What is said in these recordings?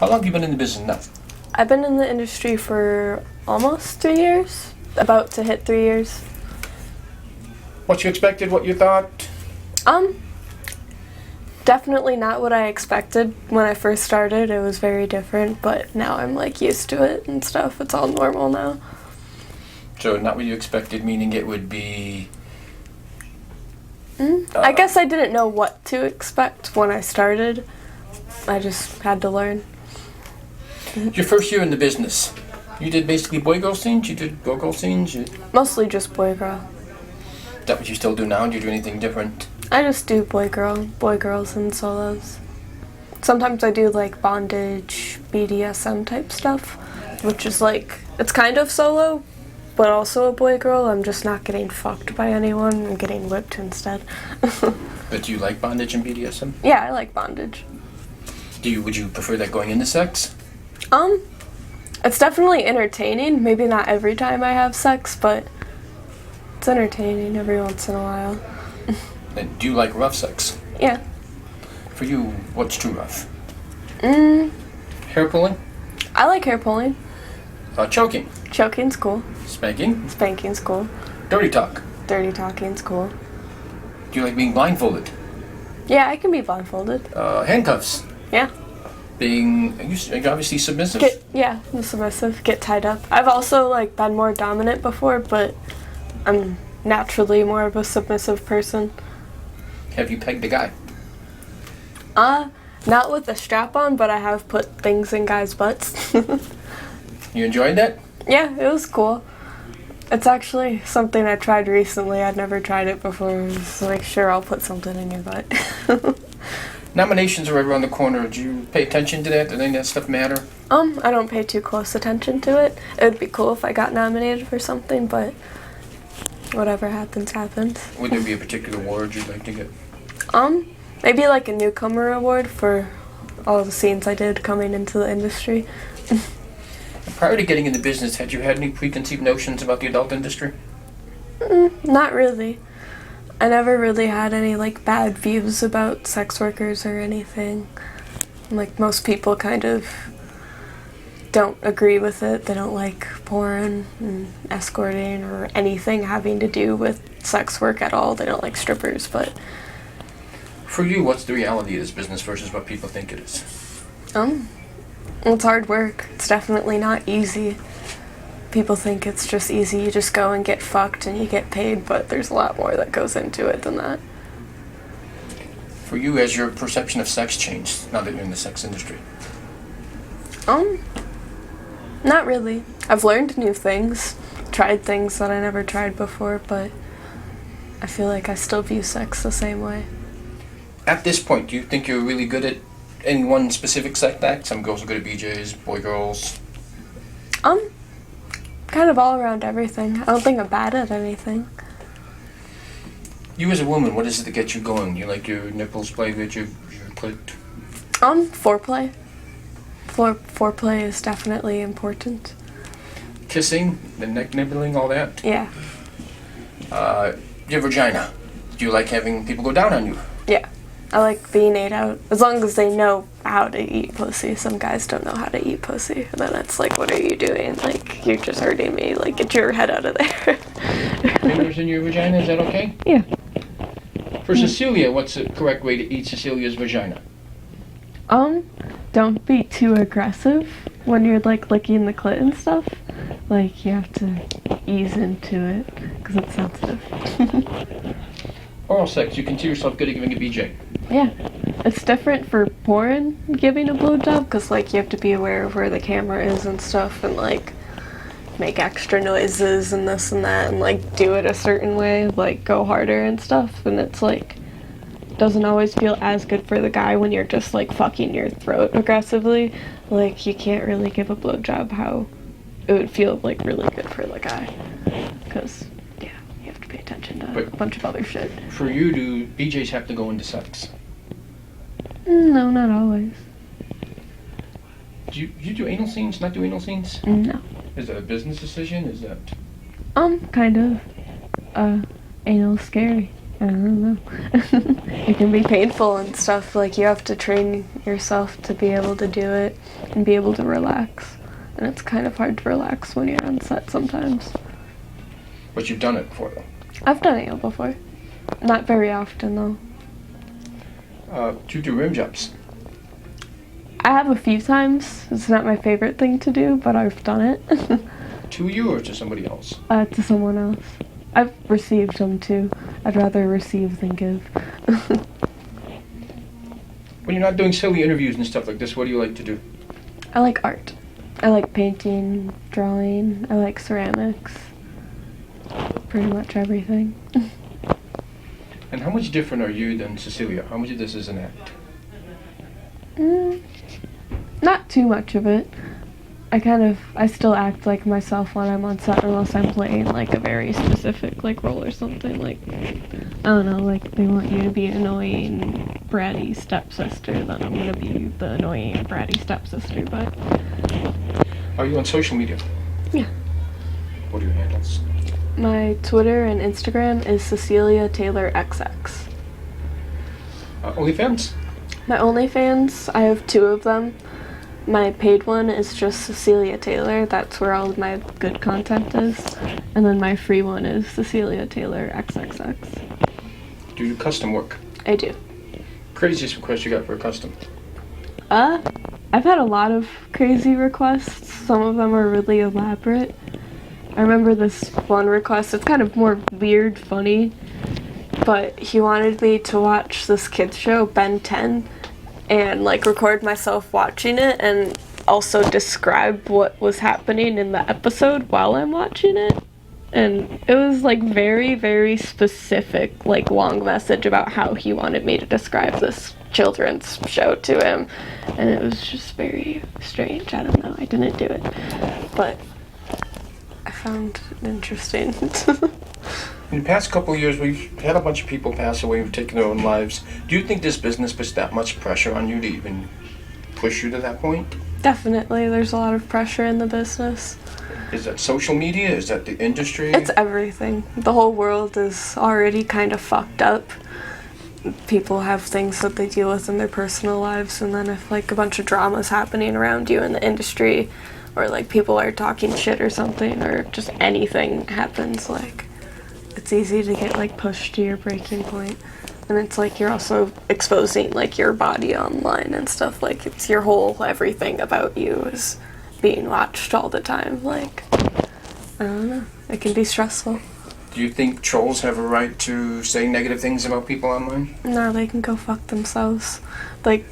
How long have you been in the business now? I've been in the industry for almost 3 years. About to hit 3 years. What you expected, what you thought? Definitely not what I expected when I first started. It was very different, but now I'm like used to it and stuff. It's all normal now. So not what you expected, meaning it would be... I guess I didn't know what to expect when I started. I just had to learn. Your first year in the business, you did basically boy-girl scenes? You did girl-girl scenes? Mostly just boy-girl. Is that what you still do now? Do you do anything different? I just do boy-girls and solos. Sometimes I do like bondage, BDSM type stuff, which is like, it's kind of solo, but also a boy-girl. I'm just not getting fucked by anyone. I'm getting whipped instead. But do you like bondage and BDSM? Yeah, I like bondage. Would you prefer that going into sex? It's definitely entertaining. Maybe not every time I have sex, but it's entertaining every once in a while. And do you like rough sex? Yeah. For you, what's too rough? Hair pulling? I like hair pulling. Choking? Choking's cool. Spanking? Spanking's cool. Dirty talk? Dirty talking's cool. Do you like being blindfolded? Yeah, I can be blindfolded. Handcuffs? Yeah. You're obviously submissive? Yeah, I'm submissive. Get tied up. I've also like been more dominant before, but I'm naturally more of a submissive person. Have you pegged a guy? Not with a strap on, but I have put things in guys' butts. You enjoyed that? Yeah, it was cool. It's actually something I tried recently. I'd never tried it before. I was like, sure, I'll put something in your butt. Nominations are right around the corner. Do you pay attention to that? Does any of that stuff matter? I don't pay too close attention to it. It would be cool if I got nominated for something, but whatever happens, happens. Would there be a particular award you'd like to get? Maybe like a newcomer award for all the scenes I did coming into the industry. Prior to getting into business, had you had any preconceived notions about the adult industry? Not really. I never really had any like bad views about sex workers or anything. Like most people kind of don't agree with it. They don't like porn and escorting or anything having to do with sex work at all. They don't like strippers, but... For you, what's the reality of this business versus what people think it is? Well, it's hard work. It's definitely not easy. People think it's just easy. You just go and get fucked and you get paid, but there's a lot more that goes into it than that. For you, has your perception of sex changed now that you're in the sex industry? Not really. I've learned new things, tried things that I never tried before, but I feel like I still view sex the same way. At this point, do you think you're really good at any one specific sex act? Some girls are good at BJs, boy girls. Kind of all around everything. I don't think I'm bad at anything. You as a woman, what is it that gets you going? You like your nipples played with, your clit? Foreplay. Foreplay is definitely important. Kissing, the neck nibbling, all that? Yeah. Your vagina. Do you like having people go down on you? Yeah. I like being ate out, as long as they know how to eat pussy. Some guys don't know how to eat pussy, and then it's like, what are you doing? Like, you're just hurting me. Like, get your head out of there. Fingers in your vagina, is that okay? Yeah. For Cecelia, what's the correct way to eat Cecilia's vagina? Don't be too aggressive when you're, like, licking the clit and stuff. Like, you have to ease into it, because it's sensitive. Oral sex, you consider yourself good at giving a BJ? Yeah. It's different for porn giving a blowjob, because, like, you have to be aware of where the camera is and stuff, and, like, make extra noises and this and that, and, like, do it a certain way, like, go harder and stuff, and it's, like, doesn't always feel as good for the guy when you're just, like, fucking your throat aggressively. Like, you can't really give a blowjob how it would feel, like, really good for the guy, because... you have to pay attention to a bunch of other shit. For you, do BJs have to go into sex? No, not always. Do you do anal scenes, not do anal scenes? No. Is that a business decision? Is that... Kind of. Anal scary. I don't know. It can be painful and stuff. Like, you have to train yourself to be able to do it and be able to relax. And it's kind of hard to relax when you're on set sometimes. But you've done it before, though. I've done it before. Not very often, though. Do you do rim jumps? I have a few times. It's not my favorite thing to do, but I've done it. To you or to somebody else? To someone else. I've received them too. I'd rather receive than give. When you're not doing silly interviews and stuff like this, what do you like to do? I like art. I like painting, drawing. I like ceramics. Pretty much everything. And how much different are you than Cecelia? How much of this is an act? Not too much of it. I still act like myself when I'm on set unless I'm playing like a very specific like role or something. Like, I don't know, like they want you to be annoying bratty stepsister, then I'm gonna be the annoying bratty stepsister, but... Are you on social media? Yeah. What are your handles? My Twitter and Instagram is Cecelia Taylor XX. OnlyFans? My OnlyFans, I have 2 of them. My paid one is just Cecelia Taylor. That's where all of my good content is. And then my free one is Cecelia Taylor XXX. Do you do custom work? I do. Craziest request you got for a custom? I've had a lot of crazy requests. Some of them are really elaborate. I remember this one request. It's kind of more weird, funny. But he wanted me to watch this kids show, Ben 10. And like record myself watching it and also describe what was happening in the episode while I'm watching it. And it was like very, very specific, like long message about how he wanted me to describe this children's show to him. And it was just very strange. I don't know. I didn't do it. But I found it interesting. In the past couple of years, we've had a bunch of people pass away who've taken their own lives. Do you think this business puts that much pressure on you to even push you to that point? Definitely. There's a lot of pressure in the business. Is that social media? Is that the industry? It's everything. The whole world is already kind of fucked up. People have things that they deal with in their personal lives, and then if like a bunch of drama's happening around you in the industry, or like people are talking shit or something, or just anything happens, like it's easy to get like pushed to your breaking point. And it's like you're also exposing like your body online and stuff. Like it's your whole everything about you is being watched all the time. Like, I don't know. It can be stressful. Do you think trolls have a right to say negative things about people online? No, they can go fuck themselves. Like,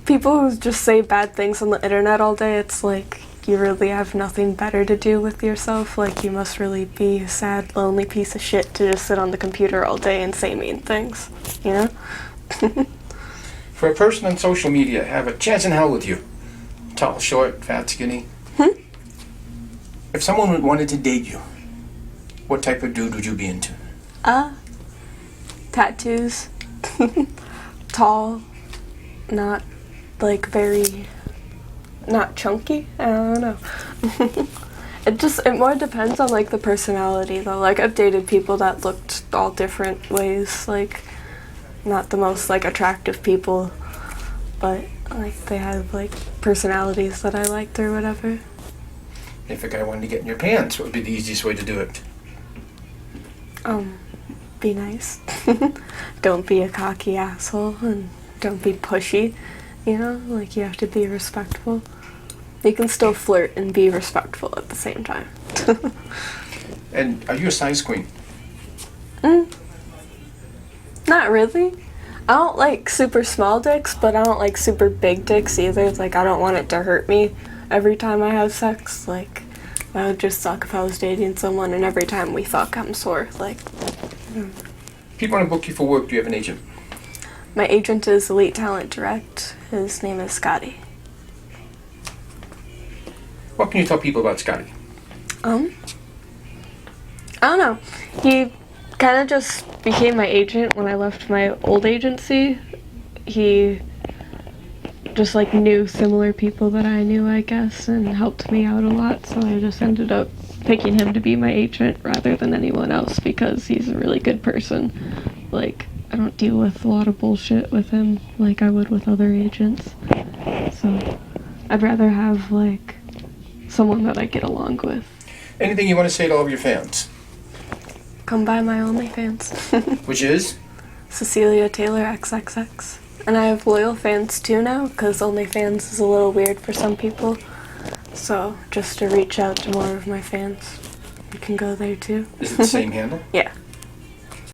people who just say bad things on the internet all day, it's like you really have nothing better to do with yourself. Like, you must really be a sad, lonely piece of shit to just sit on the computer all day and say mean things, you know? For a person on social media, have a chance in hell with you. Tall, short, fat, skinny. If someone wanted to date you, what type of dude would you be into? Tattoos. Tall. Not, like, very... not chunky? I don't know. It more depends on, like, the personality, though. Like, I've dated people that looked all different ways. Like, not the most, like, attractive people. But, like, they have, like, personalities that I liked or whatever. If a guy wanted to get in your pants, what would be the easiest way to do it? Be nice. Don't be a cocky asshole, and don't be pushy, you know? Like, you have to be respectful. You can still flirt and be respectful at the same time. And are you a size queen? Not really. I don't like super small dicks, but I don't like super big dicks either. Like, I don't want it to hurt me every time I have sex. Like, that would just suck if I was dating someone and every time we fuck, I'm sore. Like, People want to book you for work. Do you have an agent? my agent is Elite Talent Direct. His name is Scotty. What can you tell people about Scotty? I don't know. He kind of just became my agent when I left my old agency. He just like knew similar people that I knew, I guess, and helped me out a lot, so I just ended up picking him to be my agent rather than anyone else because he's a really good person. like, I don't deal with a lot of bullshit with him like I would with other agents. So I'd rather have, like, someone that I get along with. Anything you want to say to all of your fans? Come by my OnlyFans. Which is? Cecelia Taylor XXX. And I have loyal fans too now, because OnlyFans is a little weird for some people. So just to reach out to more of my fans, you can go there too. Is it the same handle? Yeah.